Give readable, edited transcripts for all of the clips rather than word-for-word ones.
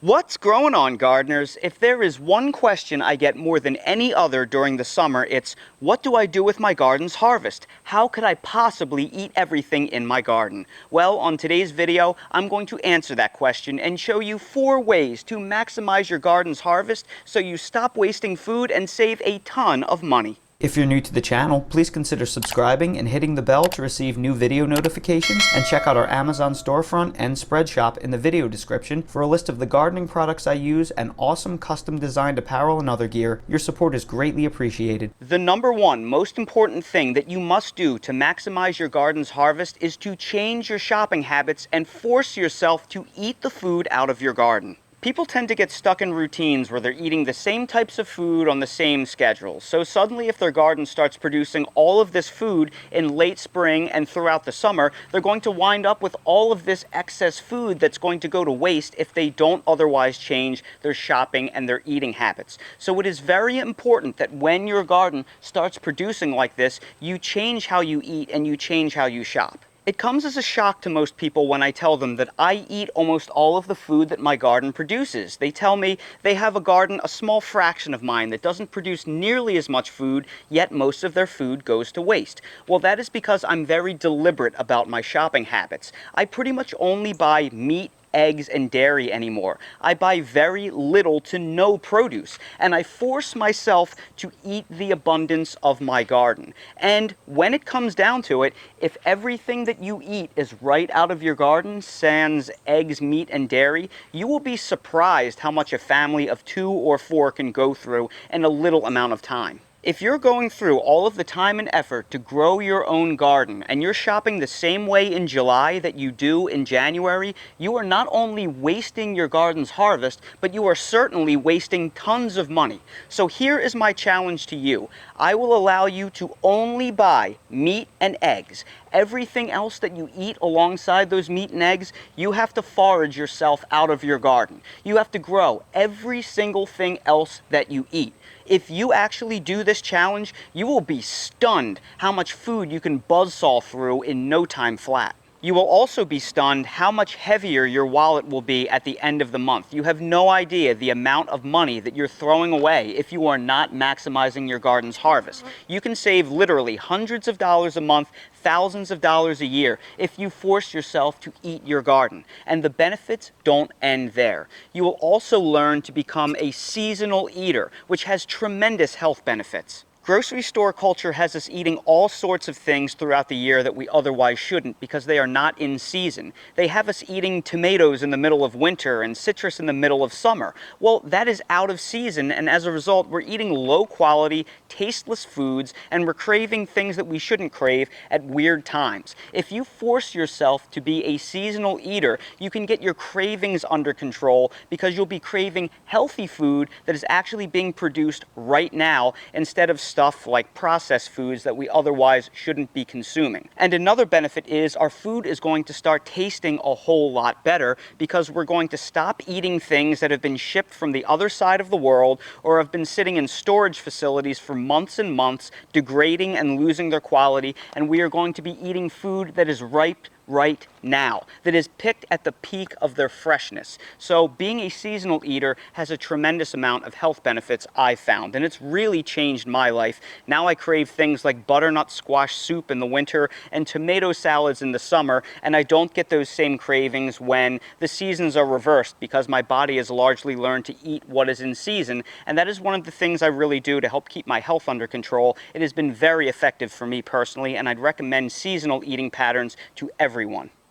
What's growing on, gardeners? If there is one question I get more than any other during the summer, it's what do I do with my garden's harvest? How could I possibly eat everything in my garden? Well, on today's video, I'm going to answer that question and show you 4 ways to maximize your garden's harvest so you stop wasting food and save a ton of money. If you're new to the channel, please consider subscribing and hitting the bell to receive new video notifications, and check out our Amazon storefront and spread shop in the video description for a list of the gardening products I use and awesome custom designed apparel and other gear. Your support is greatly appreciated. The number one most important thing that you must do to maximize your garden's harvest is to change your shopping habits and force yourself to eat the food out of your garden. People tend to get stuck in routines where they're eating the same types of food on the same schedule. So suddenly, if their garden starts producing all of this food in late spring and throughout the summer, they're going to wind up with all of this excess food that's going to go to waste if they don't otherwise change their shopping and their eating habits. So it is very important that when your garden starts producing like this, you change how you eat and you change how you shop. It comes as a shock to most people when I tell them that I eat almost all of the food that my garden produces. They tell me they have a garden, a small fraction of mine, that doesn't produce nearly as much food, yet most of their food goes to waste. Well, that is because I'm very deliberate about my shopping habits. I pretty much only buy meat, eggs, and dairy anymore. I buy very little to no produce, and I force myself to eat the abundance of my garden. And when it comes down to it, if everything that you eat is right out of your garden, sans eggs, meat, and dairy, you will be surprised how much a family of 2 or 4 can go through in a little amount of time. If you're going through all of the time and effort to grow your own garden and you're shopping the same way in July that you do in January, you are not only wasting your garden's harvest, but you are certainly wasting tons of money. So here is my challenge to you. I will allow you to only buy meat and eggs. Everything else that you eat alongside those meat and eggs, you have to forage yourself out of your garden. You have to grow every single thing else that you eat. If you actually do this challenge, you will be stunned how much food you can buzzsaw through in no time flat. You will also be stunned how much heavier your wallet will be at the end of the month. You have no idea the amount of money that you're throwing away if you are not maximizing your garden's harvest. You can save literally hundreds of dollars a month, thousands of dollars a year if you force yourself to eat your garden. And the benefits don't end there. You will also learn to become a seasonal eater, which has tremendous health benefits. Grocery store culture has us eating all sorts of things throughout the year that we otherwise shouldn't because they are not in season. They have us eating tomatoes in the middle of winter and citrus in the middle of summer. Well, that is out of season, and as a result, we're eating low quality, tasteless foods, and we're craving things that we shouldn't crave at weird times. If you force yourself to be a seasonal eater, you can get your cravings under control because you'll be craving healthy food that is actually being produced right now instead of stuff like processed foods that we otherwise shouldn't be consuming. And another benefit is our food is going to start tasting a whole lot better because we're going to stop eating things that have been shipped from the other side of the world or have been sitting in storage facilities for months and months, degrading and losing their quality, and we are going to be eating food that is ripe right now, that is picked at the peak of their freshness. So being a seasonal eater has a tremendous amount of health benefits, I've found, and it's really changed my life. Now I crave things like butternut squash soup in the winter and tomato salads in the summer, and I don't get those same cravings when the seasons are reversed because my body has largely learned to eat what is in season, and that is one of the things I really do to help keep my health under control. It has been very effective for me personally, and I'd recommend seasonal eating patterns to everyone.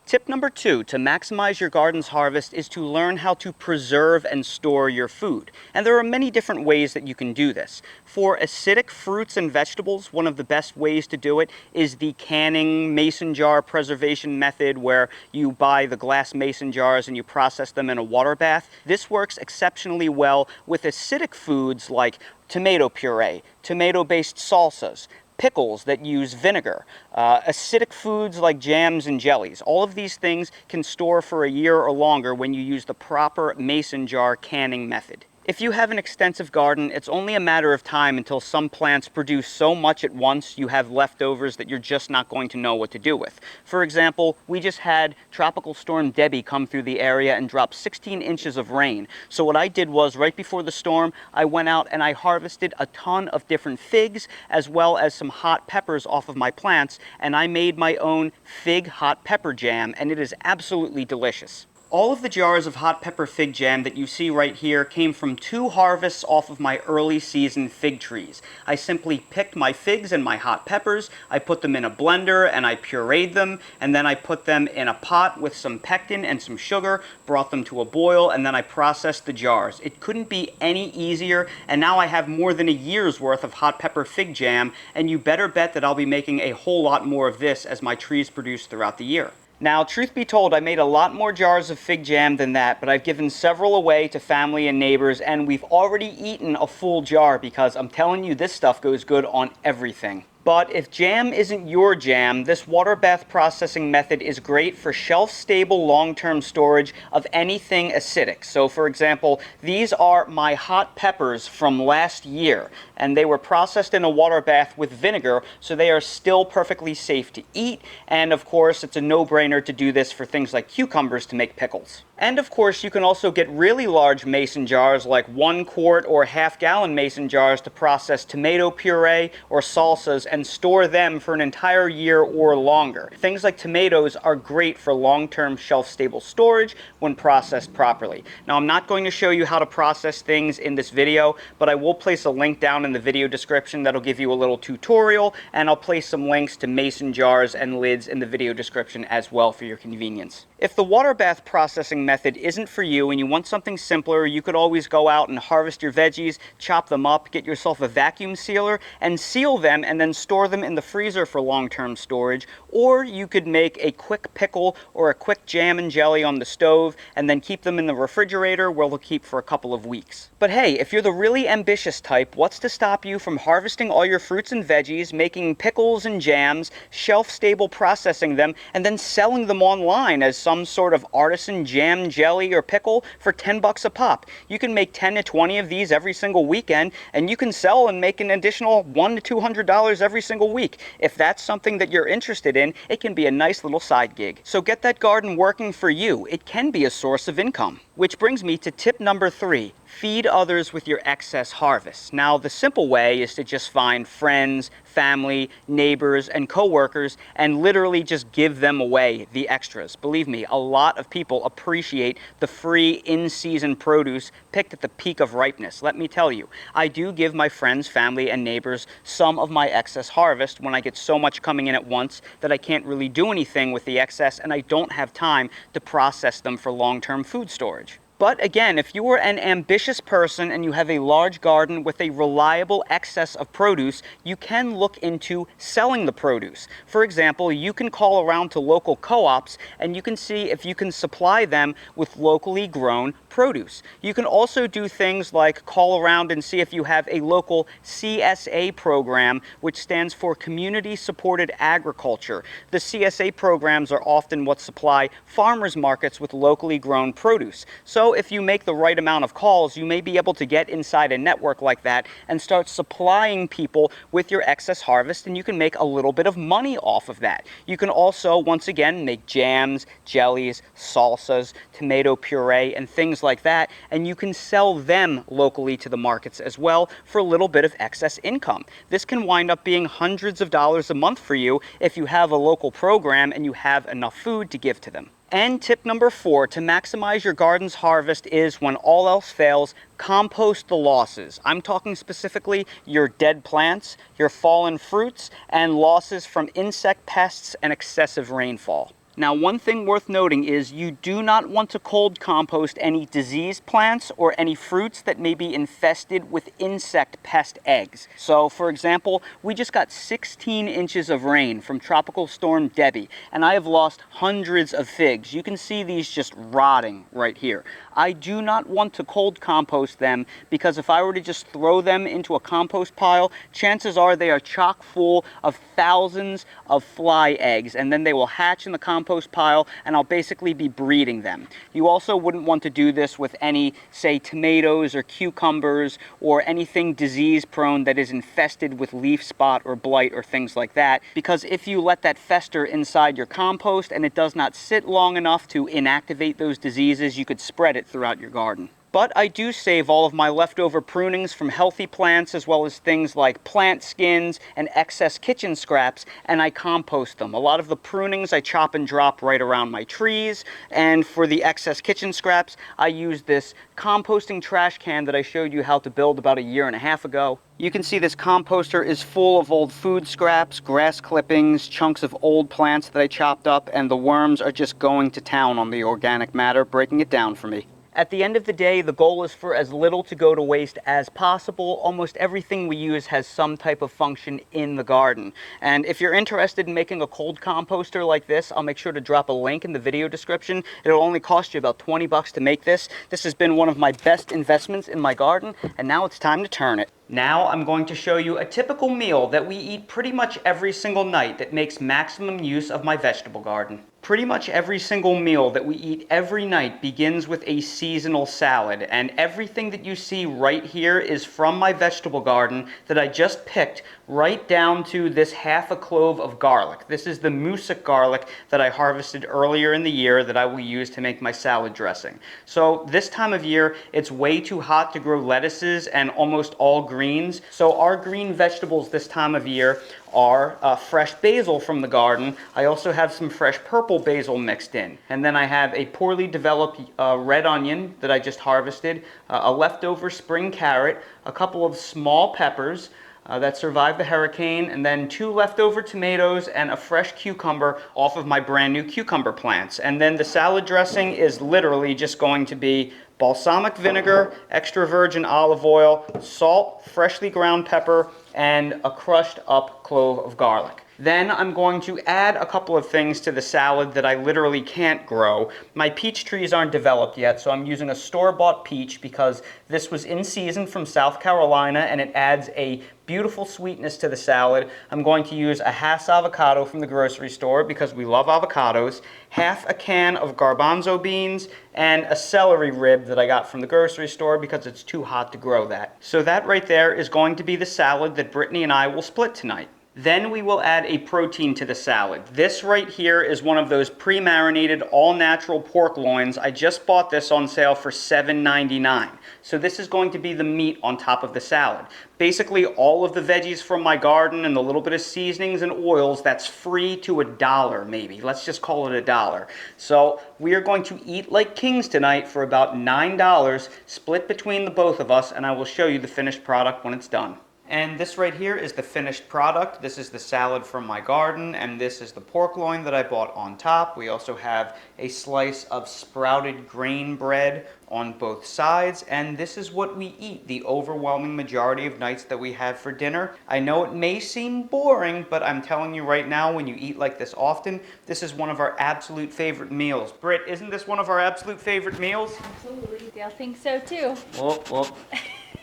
Tip number 2 to maximize your garden's harvest is to learn how to preserve and store your food. And there are many different ways that you can do this. For acidic fruits and vegetables, one of the best ways to do it is the canning mason jar preservation method, where you buy the glass mason jars and you process them in a water bath. This works exceptionally well with acidic foods like tomato puree, tomato-based salsas, pickles that use vinegar, acidic foods like jams and jellies. All of these things can store for a year or longer when you use the proper mason jar canning method. If you have an extensive garden, it's only a matter of time until some plants produce so much at once you have leftovers that you're just not going to know what to do with. For example, we just had Tropical Storm Debbie come through the area and drop 16 inches of rain. So what I did was, right before the storm, I went out and I harvested a ton of different figs as well as some hot peppers off of my plants, and I made my own fig hot pepper jam, and it is absolutely delicious. All of the jars of hot pepper fig jam that you see right here came from 2 harvests off of my early season fig trees. I simply picked my figs and my hot peppers, I put them in a blender and I pureed them, and then I put them in a pot with some pectin and some sugar, brought them to a boil, and then I processed the jars. It couldn't be any easier, and now I have more than a year's worth of hot pepper fig jam, and you better bet that I'll be making a whole lot more of this as my trees produce throughout the year. Now, truth be told, I made a lot more jars of fig jam than that, but I've given several away to family and neighbors, and we've already eaten a full jar because I'm telling you, this stuff goes good on everything. But if jam isn't your jam, this water bath processing method is great for shelf-stable long-term storage of anything acidic. So for example, these are my hot peppers from last year, and they were processed in a water bath with vinegar, so they are still perfectly safe to eat, and of course it's a no-brainer to do this for things like cucumbers to make pickles. And of course you can also get really large mason jars like 1 quart or half-gallon mason jars to process tomato puree or salsas and store them for an entire year or longer. Things like tomatoes are great for long-term shelf-stable storage when processed properly. Now, I'm not going to show you how to process things in this video, but I will place a link down in the video description that'll give you a little tutorial, and I'll place some links to mason jars and lids in the video description as well for your convenience. If the water bath processing method isn't for you and you want something simpler, you could always go out and harvest your veggies, chop them up, get yourself a vacuum sealer, and seal them and then store them in the freezer for long-term storage. Or you could make a quick pickle or a quick jam and jelly on the stove and then keep them in the refrigerator where they'll keep for a couple of weeks. But hey, if you're the really ambitious type, what's to stop you from harvesting all your fruits and veggies, making pickles and jams, shelf-stable processing them, and then selling them online as some sort of artisan jam, jelly, or pickle for 10 bucks a pop? You can make 10 to 20 of these every single weekend, and you can sell and make an additional $100 to $200 every single week. If that's something that you're interested in, it can be a nice little side gig. So get that garden working for you. It can be a source of income. Which brings me to tip number 3. Feed others with your excess harvest. Now, the simple way is to just find friends, family, neighbors, and coworkers and literally just give them away the extras. Believe me, a lot of people appreciate the free in-season produce picked at the peak of ripeness. Let me tell you, I do give my friends, family, and neighbors some of my excess harvest when I get so much coming in at once that I can't really do anything with the excess and I don't have time to process them for long-term food storage. But again, if you are an ambitious person and you have a large garden with a reliable excess of produce, you can look into selling the produce. For example, you can call around to local co-ops and you can see if you can supply them with locally grown produce. You can also do things like call around and see if you have a local CSA program, which stands for Community Supported Agriculture. The CSA programs are often what supply farmers markets with locally grown produce. So if you make the right amount of calls, you may be able to get inside a network like that and start supplying people with your excess harvest, and you can make a little bit of money off of that. You can also, once again, make jams, jellies, salsas, tomato puree, and things like that, and you can sell them locally to the markets as well for a little bit of excess income. This can wind up being hundreds of dollars a month for you if you have a local program and you have enough food to give to them. And tip number 4 to maximize your garden's harvest is, when all else fails, compost the losses. I'm talking specifically your dead plants, your fallen fruits, and losses from insect pests and excessive rainfall. Now, one thing worth noting is you do not want to cold compost any diseased plants or any fruits that may be infested with insect pest eggs. So, for example, we just got 16 inches of rain from Tropical Storm Debbie, and I have lost hundreds of figs. You can see these just rotting right here. I do not want to cold compost them because if I were to just throw them into a compost pile, chances are they are chock full of thousands of fly eggs, and then they will hatch in the compost pile and I'll basically be breeding them. You also wouldn't want to do this with any, say, tomatoes or cucumbers or anything disease prone that is infested with leaf spot or blight or things like that, because if you let that fester inside your compost and it does not sit long enough to inactivate those diseases, you could spread it throughout your garden. But I do save all of my leftover prunings from healthy plants, as well as things like plant skins and excess kitchen scraps, and I compost them. A lot of the prunings I chop and drop right around my trees, and for the excess kitchen scraps, I use this composting trash can that I showed you how to build about 1.5 years ago. You can see this composter is full of old food scraps, grass clippings, chunks of old plants that I chopped up, and the worms are just going to town on the organic matter, breaking it down for me. At the end of the day, the goal is for as little to go to waste as possible. Almost everything we use has some type of function in the garden. And if you're interested in making a cold composter like this, I'll make sure to drop a link in the video description. It'll only cost you about 20 bucks to make this. This has been one of my best investments in my garden, and now it's time to turn it. Now I'm going to show you a typical meal that we eat pretty much every single night that makes maximum use of my vegetable garden. Pretty much every single meal that we eat every night begins with a seasonal salad, and everything that you see right here is from my vegetable garden that I just picked, right down to this 1/2 clove of garlic. This is the Musak garlic that I harvested earlier in the year that I will use to make my salad dressing. So this time of year, it's way too hot to grow lettuces and almost all greens. So our green vegetables this time of year are fresh basil from the garden. I also have some fresh purple basil mixed in. And then I have a poorly developed red onion that I just harvested, a leftover spring carrot, a couple of small peppers that survived the hurricane, and then 2 leftover tomatoes and a fresh cucumber off of my brand new cucumber plants. And then the salad dressing is literally just going to be balsamic vinegar, extra virgin olive oil, salt, freshly ground pepper, and a crushed up clove of garlic. Then I'm going to add a couple of things to the salad that I literally can't grow. My peach trees aren't developed yet, so I'm using a store-bought peach because this was in season from South Carolina and it adds a beautiful sweetness to the salad. I'm going to use a Hass avocado from the grocery store because we love avocados, 1/2 can of garbanzo beans, and a celery rib that I got from the grocery store because it's too hot to grow that. So that right there is going to be the salad that Brittany and I will split tonight. Then we will add a protein to the salad. This right here is one of those pre-marinated, all-natural pork loins. I just bought this on sale for $7.99. So this is going to be the meat on top of the salad. Basically, all of the veggies from my garden and the little bit of seasonings and oils, that's free to $1 maybe. Let's just call it $1. So we are going to eat like kings tonight for about $9, split between the both of us, and I will show you the finished product when it's done. And this right here is the finished product. This is the salad from my garden, and this is the pork loin that I bought on top. We also have a slice of sprouted grain bread on both sides, and this is what we eat the overwhelming majority of nights that we have for dinner. I know it may seem boring, but I'm telling you right now, when you eat like this often, this is one of our absolute favorite meals. Britt, isn't this one of our absolute favorite meals? Absolutely. Dale thinks so too. Well.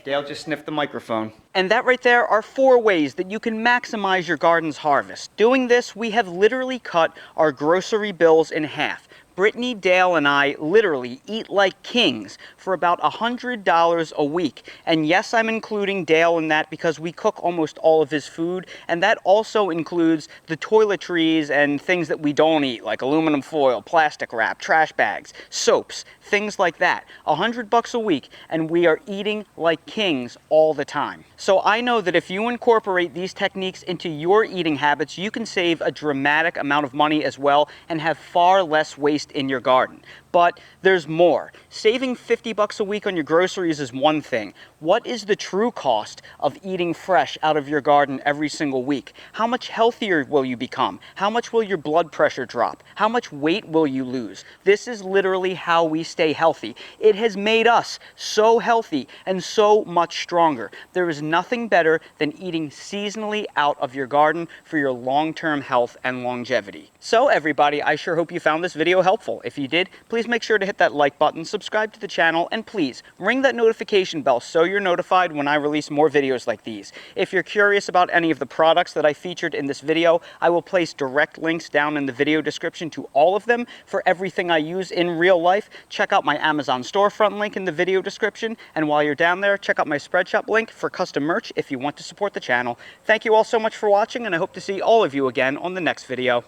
Dale just sniffed the microphone. And that right there are 4 ways that you can maximize your garden's harvest. Doing this, we have literally cut our grocery bills in half. Brittany, Dale, and I literally eat like kings for about $100 a week. And yes, I'm including Dale in that because we cook almost all of his food, and that also includes the toiletries and things that we don't eat, like aluminum foil, plastic wrap, trash bags, soaps, things like that. $100 a week, and we are eating like kings all the time. So I know that if you incorporate these techniques into your eating habits, you can save a dramatic amount of money as well and have far less waste in your garden. But there's more. Saving $50 a week on your groceries is one thing. What is the true cost of eating fresh out of your garden every single week? How much healthier will you become? How much will your blood pressure drop? How much weight will you lose? This is literally how we stay healthy. It has made us so healthy and so much stronger. There is nothing better than eating seasonally out of your garden for your long-term health and longevity. So everybody, I sure hope you found this video helpful. helpful. If you did, please make sure to hit that like button, subscribe to the channel, and please ring that notification bell so you're notified when I release more videos like these. If you're curious about any of the products that I featured in this video, I will place direct links down in the video description to all of them for everything I use in real life. Check out my Amazon storefront link in the video description, and while you're down there, check out my Spreadshop link for custom merch if you want to support the channel. Thank you all so much for watching, and I hope to see all of you again on the next video.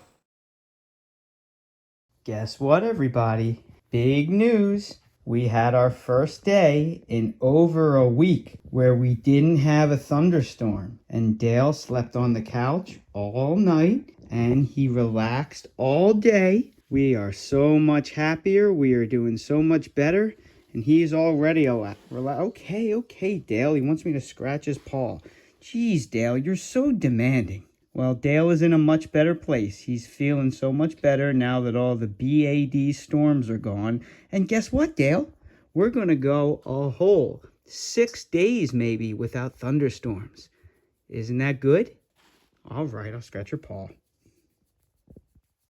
Guess what, everybody? Big news! We had our first day in over a week where we didn't have a thunderstorm. And Dale slept on the couch all night and he relaxed all day. We are so much happier. We are doing so much better. And he's already Okay, Dale. He wants me to scratch his paw. Jeez, Dale, you're so demanding. Well, Dale is in a much better place. He's feeling so much better now that all the BAD storms are gone. And guess what, Dale? We're going to go a whole 6 days maybe without thunderstorms. Isn't that good? All right, I'll scratch your paw.